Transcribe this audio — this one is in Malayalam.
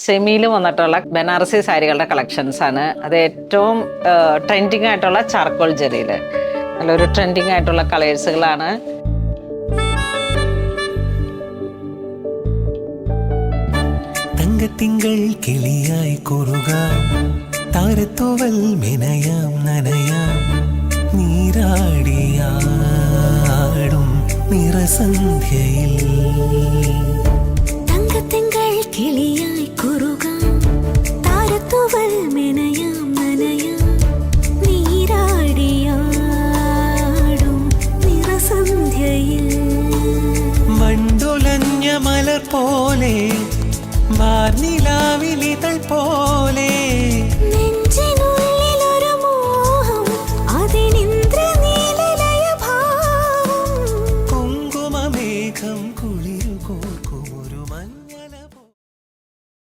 സെമിയിൽ വന്നിട്ടുള്ള ബനാറസി സാരികളുടെ കളക്ഷൻസ് ആണ്. അത് ഏറ്റവും ട്രെൻഡിങ് ആയിട്ടുള്ള ചാർക്കോൾ ജെറിയിൽ നല്ലൊരു ട്രെൻഡിങ് ആയിട്ടുള്ള കളേഴ്സുകളാണ്. തങ്കത്തിങ്കൾ കിളിയായി കുറുകാം, താരത്തൂവൽ മെനയാം നനയാം, നീരാടിയാടും നിറസന്ധ്യയിൽ. തങ്കത്തിങ്കൾ കിളിയായി കുറുകാം, താരത്തൂവൽ മെനയാം നനയാം, നീരാടിയാടും നിറസന്ധ്യയിൽ. വണ്ടുലഞ്ഞ മലർ പോലെ വാർനിലാവിലിതൾ പോലെ